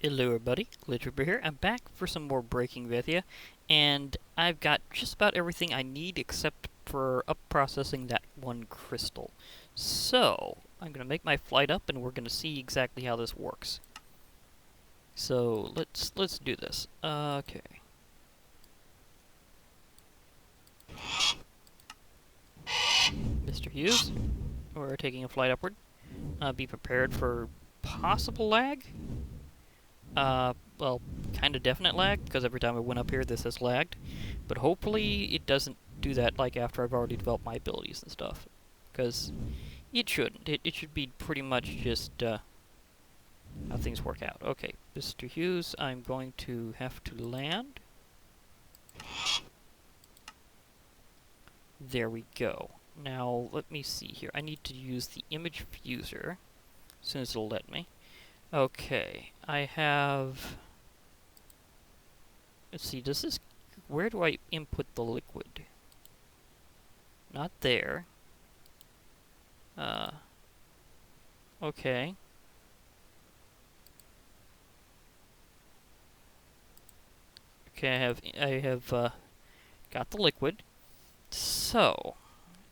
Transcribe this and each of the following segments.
Hello everybody, Glitchreaper here. I'm back for some more Breaking Vethea, and I've got just about everything I need except for up-processing that one crystal. So, I'm going to make my flight up and we're going to see exactly how this works. So, let's do this. Okay. Mr. Hughes, we're taking a flight upward. Be prepared for possible lag. Well, kind of definite lag, because every time I went up here this has lagged. But hopefully it doesn't do that like after I've already developed my abilities and stuff. Because it shouldn't. It should be pretty much just how things work out. Okay, Mr. Hughes, I'm going to have to land. There we go. Now, let me see here. I need to use the image fuser as soon as it'll let me. Okay, I have... Let's see, does this... Where do I input the liquid? Not there. Okay. Okay, I have got the liquid. So,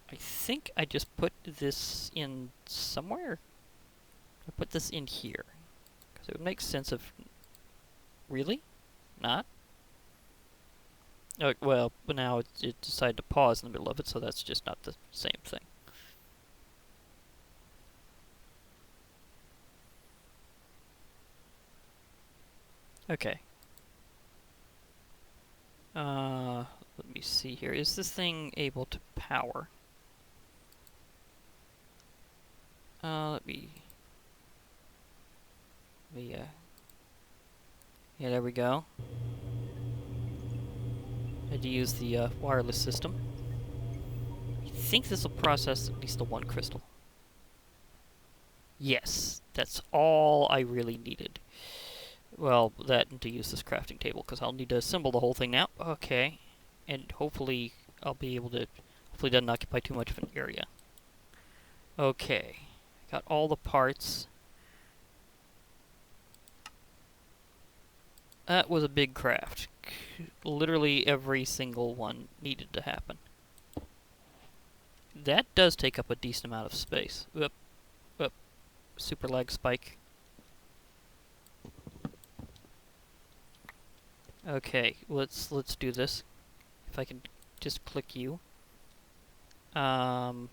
I think I just put this in somewhere. I put this in here. Because it would make sense of... Really? Not? Oh, well, but now it decided to pause in the middle of it, so that's just not the same thing. Okay. Let me see here. Is this thing able to power? Let me... yeah, there we go. I had to use the wireless system. I think this will process at least the one crystal. Yes, that's all I really needed. Well, that and to use this crafting table, because I'll need to assemble the whole thing now. Okay. And hopefully I'll be able to... Hopefully it doesn't occupy too much of an area. Okay. Got all the parts. That was a big craft. Literally every single one needed to happen. That does take up a decent amount of space. Whoop. Whoop. Super lag spike. Okay, let's do this. If I can just click you. Current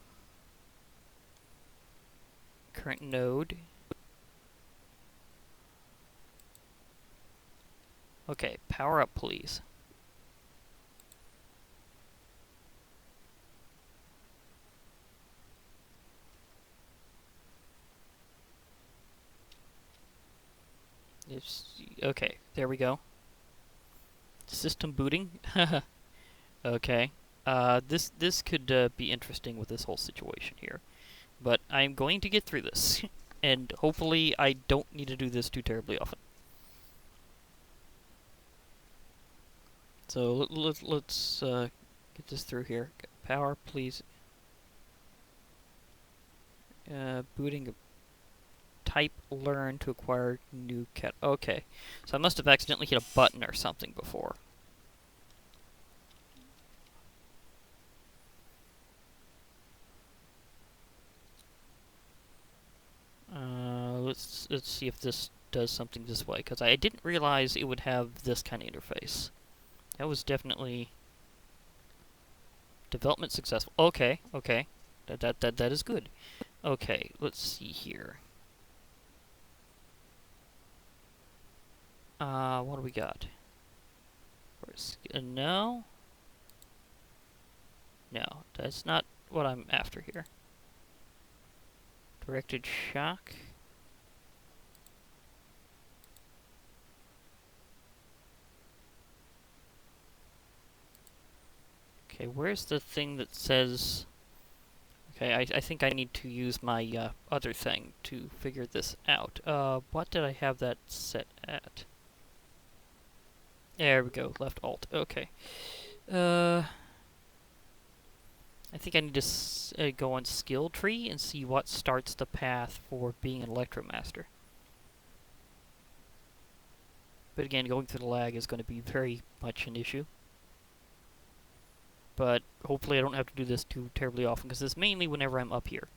node. Okay, power up, please. Okay, there we go. System booting. Okay. This could be interesting with this whole situation here. But I'm going to get through this. And hopefully I don't need to do this too terribly often. So let's get this through here. Power, please. Booting. Type learn to acquire new cat. Okay, so I must have accidentally hit a button or something before. Let's see if this does something this way, because I didn't realize it would have this kind of interface. That was definitely development successful. Okay, okay, that is good. Okay, let's see here. What do we got? No. No, that's not what I'm after here. Directed shock. Okay, where's the thing that says... Okay, I think I need to use my other thing to figure this out. What did I have that set at? There we go, left alt. Okay. I think I need to go on skill tree and see what starts the path for being an Electromaster. But again, going through the lag is going to be very much an issue. But hopefully I don't have to do this too terribly often, because it's mainly whenever I'm up here.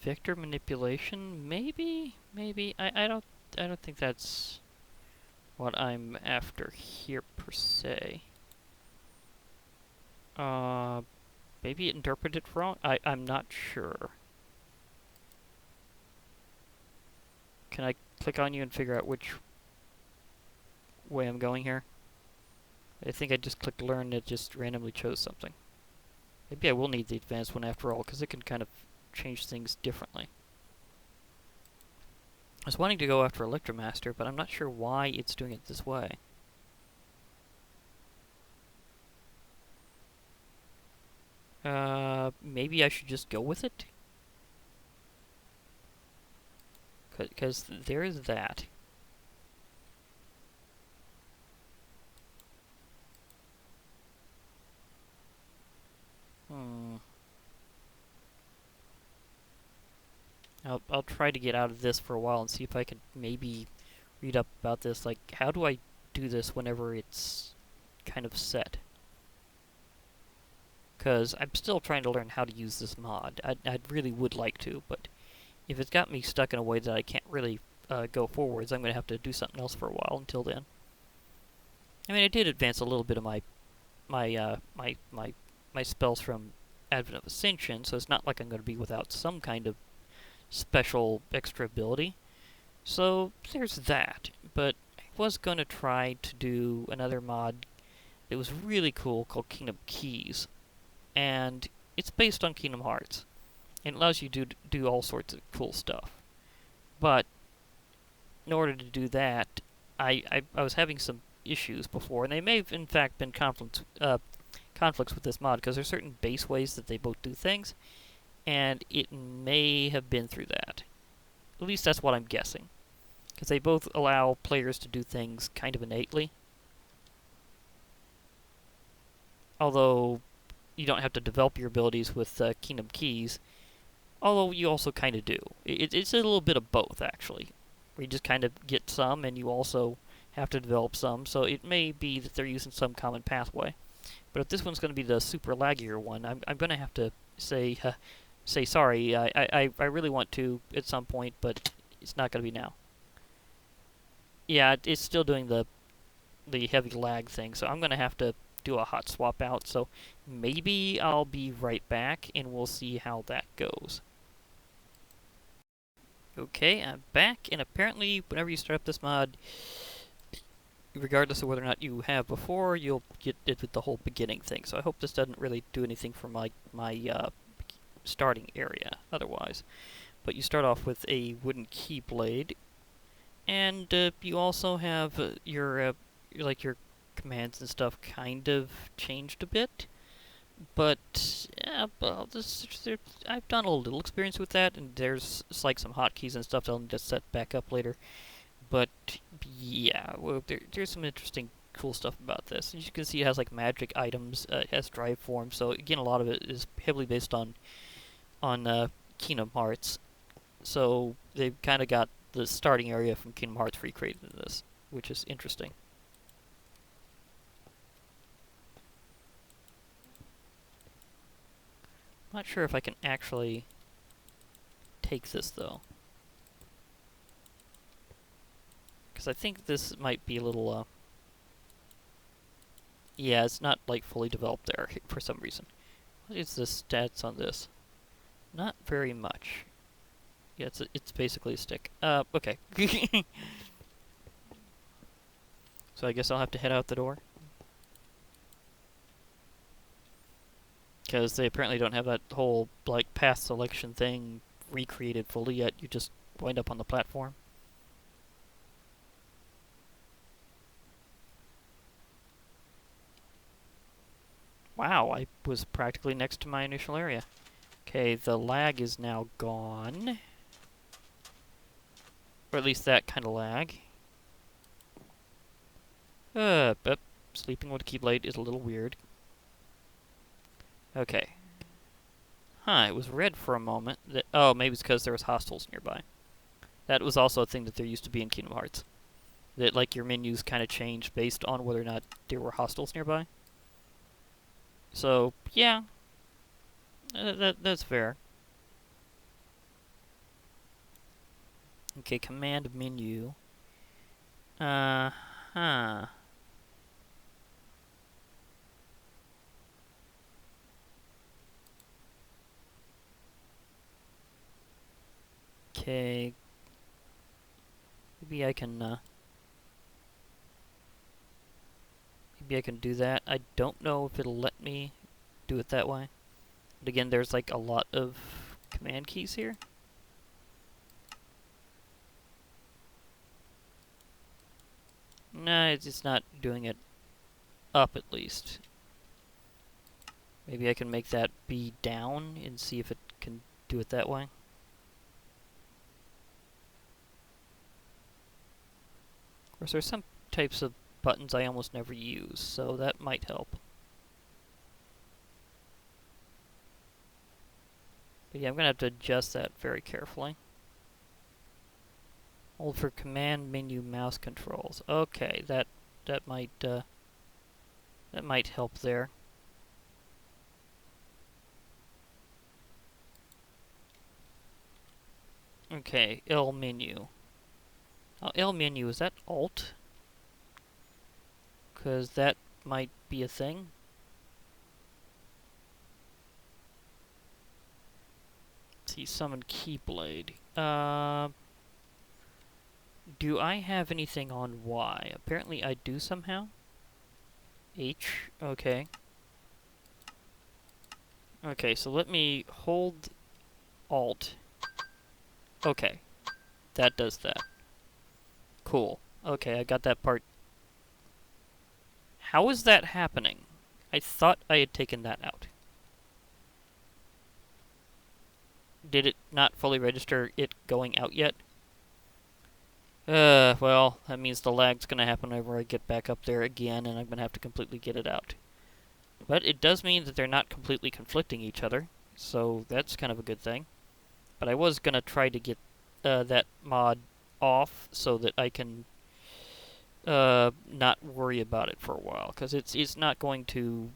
Vector manipulation, maybe, maybe. I don't think that's what I'm after here per se. Maybe it interpreted wrong. I'm not sure. Can I click on you and figure out which way I'm going here? I think I just clicked learn and it just randomly chose something. Maybe I will need the advanced one after all, because it can kind of change things differently. I was wanting to go after Electromaster, but I'm not sure why it's doing it this way. Maybe I should just go with it? Because there is that. I'll try to get out of this for a while and see if I can maybe read up about this. Like, how do I do this whenever it's kind of set? Because I'm still trying to learn how to use this mod. I really would like to, but if it's got me stuck in a way that I can't really go forwards, I'm going to have to do something else for a while until then. I mean, I did advance a little bit of my spells from Advent of Ascension, so it's not like I'm going to be without some kind of special extra ability. So there's that. But I was going to try to do another mod that was really cool called Kingdom Keys. And it's based on Kingdom Hearts. And it allows you to do all sorts of cool stuff. But in order to do that, I was having some issues before, and they may have in fact been conflicts with this mod, because there's certain base ways that they both do things, and it may have been through that. At least that's what I'm guessing. Because they both allow players to do things kind of innately. Although you don't have to develop your abilities with Kingdom Keys. Although you also kind of do. It's a little bit of both, actually. Where you just kind of get some, and you also have to develop some. So it may be that they're using some common pathway. But if this one's going to be the super laggier one, I'm going to have to say sorry. I really want to at some point, but it's not going to be now. Yeah, it's still doing the heavy lag thing, so I'm going to have to do a hot swap out. So maybe I'll be right back, and we'll see how that goes. Okay, I'm back, and apparently whenever you start up this mod, regardless of whether or not you have before, you'll get it with the whole beginning thing. So I hope this doesn't really do anything for my starting area otherwise. But you start off with a wooden keyblade, and you also have your commands and stuff kind of changed a bit. But yeah, well, I've done a little experience with that, and there's like some hotkeys and stuff that I'll need to set back up later. But yeah, well, there's some interesting, cool stuff about this. As you can see, it has like magic items, it has drive form. So again, a lot of it is heavily based on Kingdom Hearts. So they've kind of got the starting area from Kingdom Hearts recreated in this, which is interesting. I'm not sure if I can actually take this, though. Because I think this might be a little, yeah, it's not, like, fully developed there for some reason. What is the stats on this? Not very much. Yeah, it's basically a stick. Okay. So I guess I'll have to head out the door. Because they apparently don't have that whole, like, path selection thing recreated fully yet. You just wind up on the platform. Wow, I was practically next to my initial area. Okay, the lag is now gone. Or at least that kind of lag. But sleeping with a keyblade is a little weird. Okay. Huh, it was red for a moment. Oh, maybe it's because there was hostiles nearby. That was also a thing that there used to be in Kingdom Hearts. That, like, your menus kind of changed based on whether or not there were hostiles nearby. So, yeah. That's fair. Okay, command menu. Huh. Okay. Maybe I can, maybe I can do that. I don't know if it'll let me do it that way. But again, there's like a lot of command keys here. No, it's not doing it up at least. Maybe I can make that be down and see if it can do it that way. Of course, there's some types of buttons I almost never use, so that might help. But yeah, I'm gonna have to adjust that very carefully. Hold for command menu mouse controls. Okay, that might help there. Okay, L menu. Now, L menu, is that Alt? Because that might be a thing. Let's see, summon Keyblade. Do I have anything on Y? Apparently I do somehow. H, okay. Okay, so let me hold Alt. Okay, that does that. Cool. Okay, I got that part. How is that happening? I thought I had taken that out. Did it not fully register it going out yet? Well, that means the lag's gonna happen whenever I get back up there again, and I'm gonna have to completely get it out. But it does mean that they're not completely conflicting each other, so that's kind of a good thing. But I was gonna try to get that mod off so that I can not worry about it for a while, because it's not going to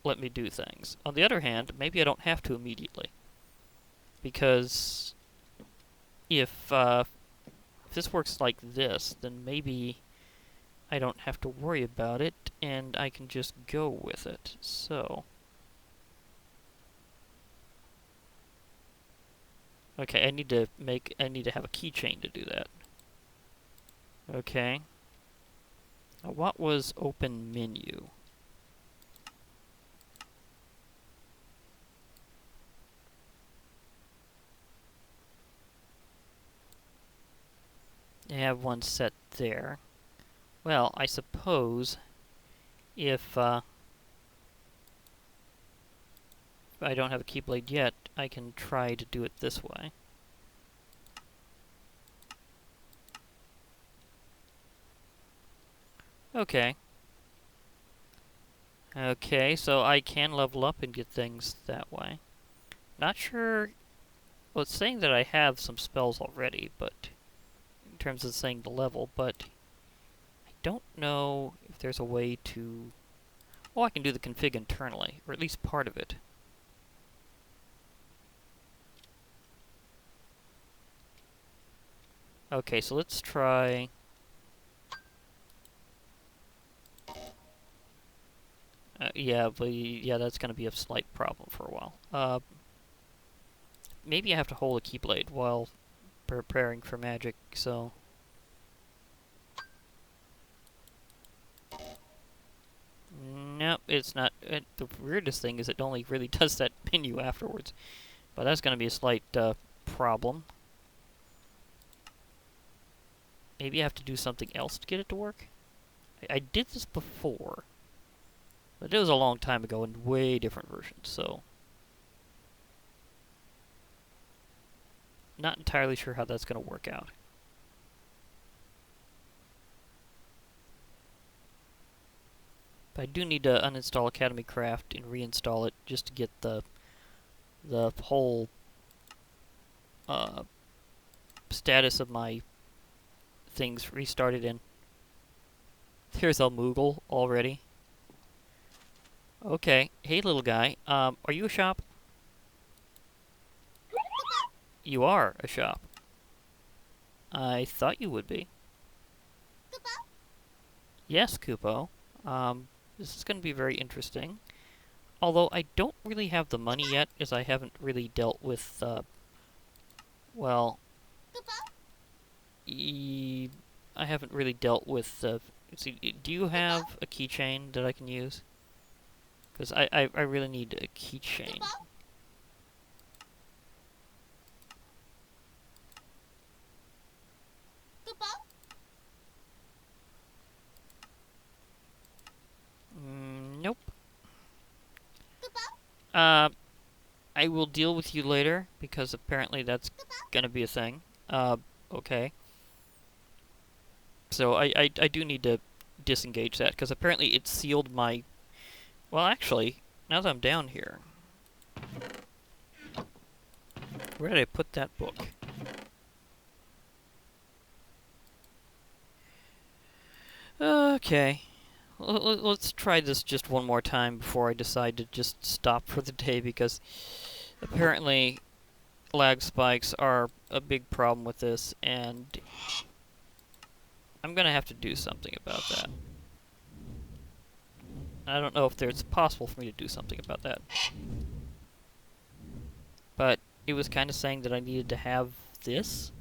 let me do things. On the other hand, maybe I don't have to immediately, because if this works like this, then maybe I don't have to worry about it, and I can just go with it. So, okay, I need to have a keychain to do that. Okay. Now, what was open menu? I have one set there. Well, I suppose if I don't have a Keyblade yet, I can try to do it this way. Okay. Okay, so I can level up and get things that way. Not sure... Well, it's saying that I have some spells already, but... in terms of saying the level, but... I don't know if there's a way to... Well, I can do the config internally, or at least part of it. Okay, so let's try... yeah, that's going to be a slight problem for a while. Maybe I have to hold a Keyblade while preparing for magic, so... Nope, it's not. The weirdest thing is it only really does that menu afterwards. But that's going to be a slight problem. Maybe I have to do something else to get it to work? I did this before. But it was a long time ago in way different versions, so... Not entirely sure how that's going to work out. But I do need to uninstall Academycraft and reinstall it just to get the whole status of my things restarted in. There's a Moogle already. Okay. Hey, little guy. Are you a shop? You are a shop. I thought you would be. Yes, Kupo. This is going to be very interesting. Although I don't really have the money yet, as I haven't really dealt with, well... I haven't really dealt with, see, do you have a keychain that I can use? Because I really need a keychain. Nope. I will deal with you later, because apparently that's gonna be a thing. Okay. So I do need to disengage that, because apparently it sealed my... Well, actually, now that I'm down here... Where did I put that book? Okay. Let's try this just one more time before I decide to just stop for the day, because apparently lag spikes are a big problem with this, and I'm gonna have to do something about that. I don't know if it's possible for me to do something about that. But it was kind of saying that I needed to have this.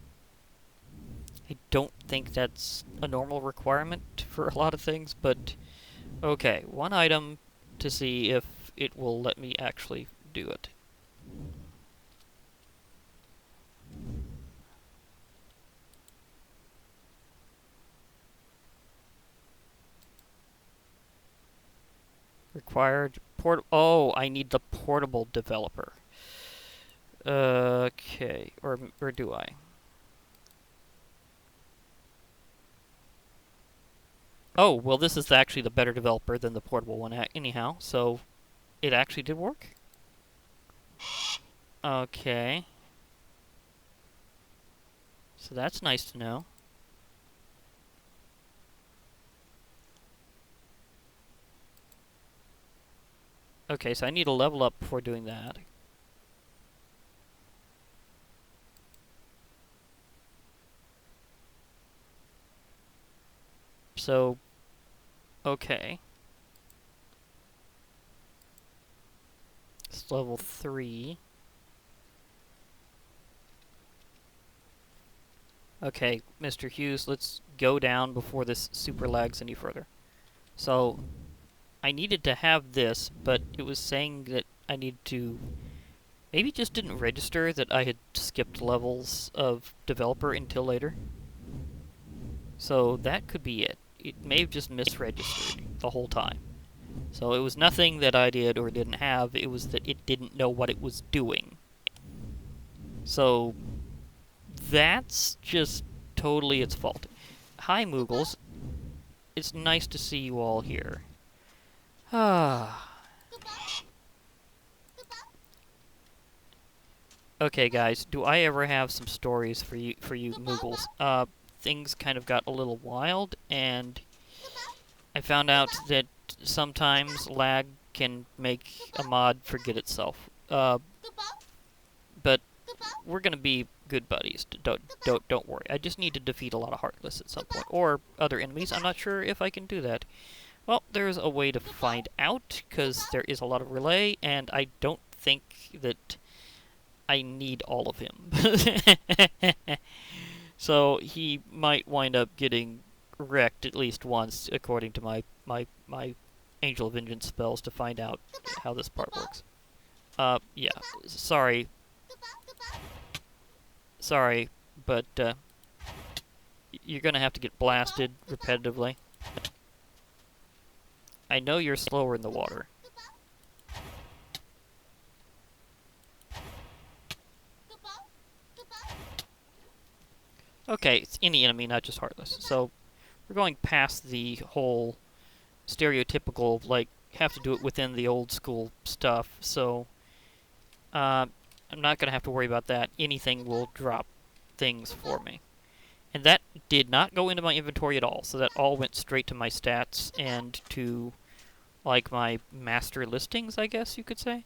I don't think that's a normal requirement for a lot of things, but okay, one item to see if it will let me actually do it. Required oh, I need the portable developer. Okay, or do I? Oh, well, this is actually the better developer than the portable one anyhow, so it actually did work. Okay. So that's nice to know. Okay, so I need to level up before doing that. So, okay. It's level 3. Okay, Mr. Hughes, let's go down before this super lags any further. So, I needed to have this, but it was saying that I needed to... Maybe it just didn't register that I had skipped levels of developer until later. So that could be it. It may have just misregistered the whole time. So it was nothing that I did or didn't have, it was that it didn't know what it was doing. So that's just totally its fault. Hi, Moogles. It's nice to see you all here. Okay, guys, do I ever have some stories for you Moogles? Things kind of got a little wild, and I found out that sometimes lag can make a mod forget itself. But we're gonna be good buddies. Don't worry. I just need to defeat a lot of Heartless at some point, or other enemies. I'm not sure if I can do that. Well, there's a way to find out, because there is a lot of relay, and I don't think that I need all of him. So he might wind up getting wrecked at least once, according to my Angel of Vengeance spells, to find out how this part works. Yeah, sorry, but you're gonna have to get blasted repetitively. I know you're slower in the water. Okay, it's any enemy, not just Heartless. So, we're going past the whole stereotypical, like, have to do it within the old school stuff, so I'm not going to have to worry about that. Anything will drop things for me. And that did not go into my inventory at all, so that all went straight to my stats and to, like, my master listings, I guess you could say.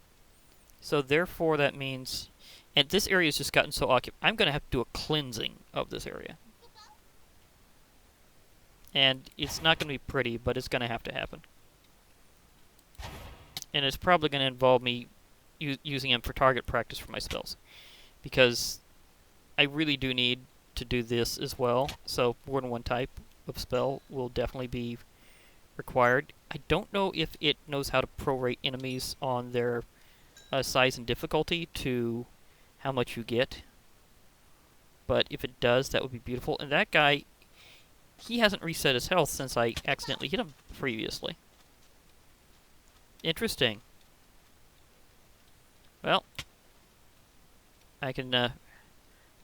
So therefore that means... And this area has just gotten so occupied. I'm going to have to do a cleansing of this area. And it's not going to be pretty, but it's going to have to happen. And it's probably going to involve me using him for target practice for my spells. Because I really do need to do this as well. So more than one type of spell will definitely be required. I don't know if it knows how to prorate enemies on their size and difficulty to how much you get. But if it does, that would be beautiful. And that guy, he hasn't reset his health since I accidentally hit him previously. Interesting. Well, I can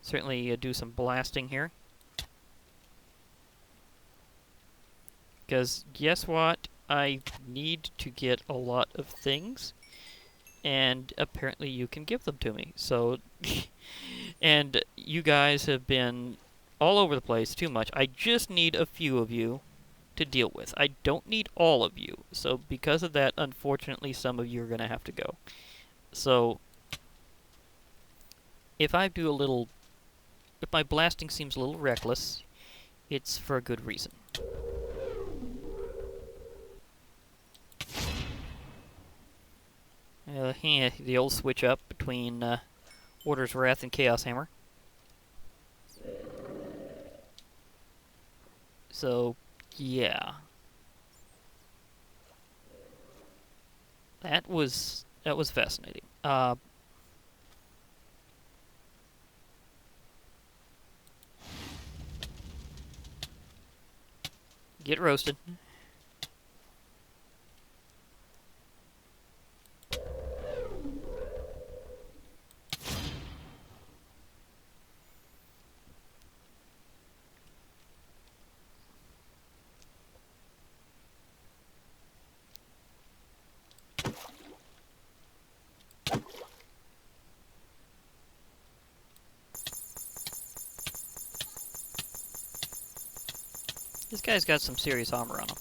certainly do some blasting here. Because guess what? I need to get a lot of things. And apparently you can give them to me. So, and you guys have been all over the place too much. I just need a few of you to deal with. I don't need all of you. So because of that, unfortunately, some of you are going to have to go. So, if I do a little... If my blasting seems a little reckless, it's for a good reason. The old switch up between Order's Wrath and Chaos Hammer. So, yeah. That was fascinating. Get roasted. This guy's got some serious armor on him.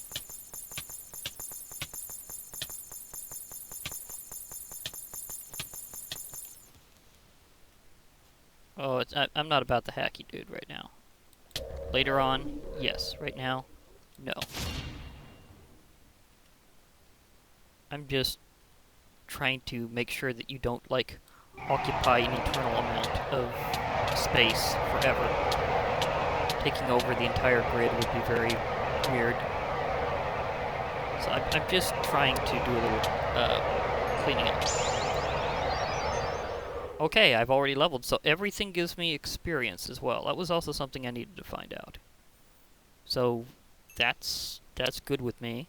Oh, I'm not about the hacky dude right now. Later on, yes. Right now, no. I'm just trying to make sure that you don't, like, occupy an eternal amount of space forever. Taking over the entire grid would be very weird. So I'm just trying to do a little cleaning up. Okay, I've already leveled, so everything gives me experience as well. That was also something I needed to find out. So that's good with me.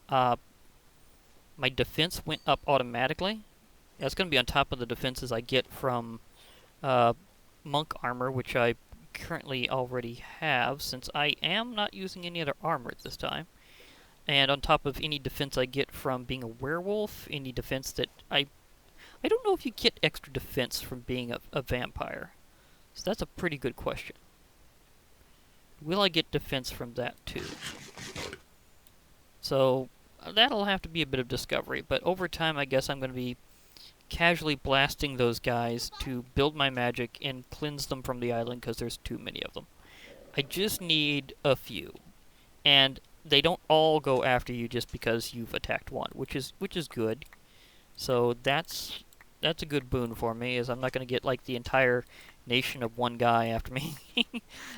My defense went up automatically. That's going to be on top of the defenses I get from monk armor, which I currently already have, since I am not using any other armor at this time. And on top of any defense I get from being a werewolf, any defense that I don't know if you get extra defense from being a vampire. So that's a pretty good question. Will I get defense from that too? So that'll have to be a bit of discovery, but over time I guess I'm going to be casually blasting those guys to build my magic and cleanse them from the island because there's too many of them. I just need a few. And they don't all go after you just because you've attacked one, which is good. So that's a good boon for me, is I'm not going to get like the entire nation of one guy after me.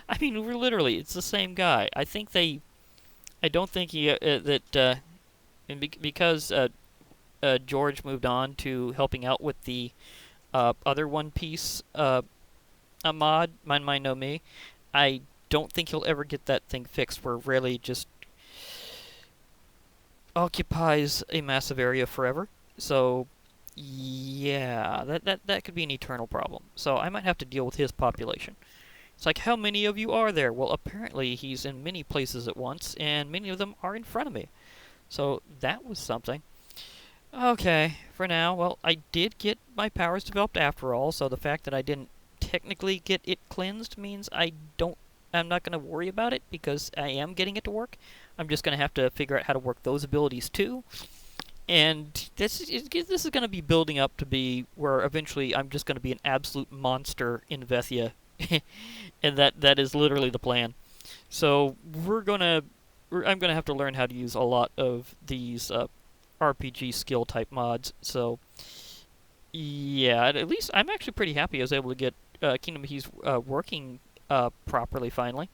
I mean, we're literally, it's the same guy. I don't think he because George moved on to helping out with the other One Piece mod, Mine No Me. I don't think he'll ever get that thing fixed. We're really just occupies a massive area forever. So, yeah, that could be an eternal problem. So I might have to deal with his population. It's like, how many of you are there? Well, apparently he's in many places at once, and many of them are in front of me. So that was something. Okay, for now, well, I did get my powers developed after all, so the fact that I didn't technically get it cleansed means I'm not going to worry about it because I am getting it to work. I'm just going to have to figure out how to work those abilities too. And this is going to be building up to be where eventually I'm just going to be an absolute monster in Vethea. And that is literally the plan. So I'm gonna have to learn how to use a lot of these RPG skill type mods. So yeah, at least I'm actually pretty happy I was able to get Kingdom He's working properly finally.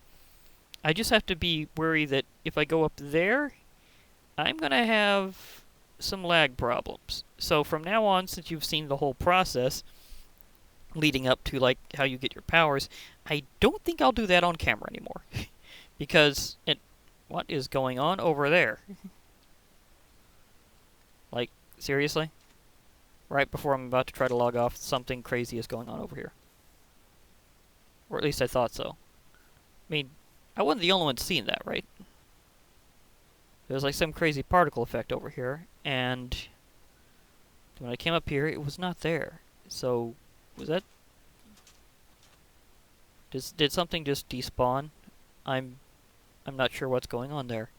I just have to be wary that if I go up there, I'm gonna have some lag problems. So from now on, since you've seen the whole process leading up to like how you get your powers, I don't think I'll do that on camera anymore. Because what is going on over there? Like, seriously? Right before I'm about to try to log off, something crazy is going on over here. Or at least I thought so. I mean, I wasn't the only one seeing that, right? There's like some crazy particle effect over here, and when I came up here, it was not there. So, was that... Did something just despawn? I'm not sure what's going on there.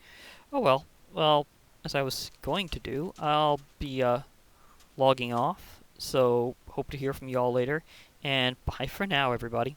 Oh well. Well, as I was going to do, I'll be logging off. So, hope to hear from you all later. And bye for now, everybody.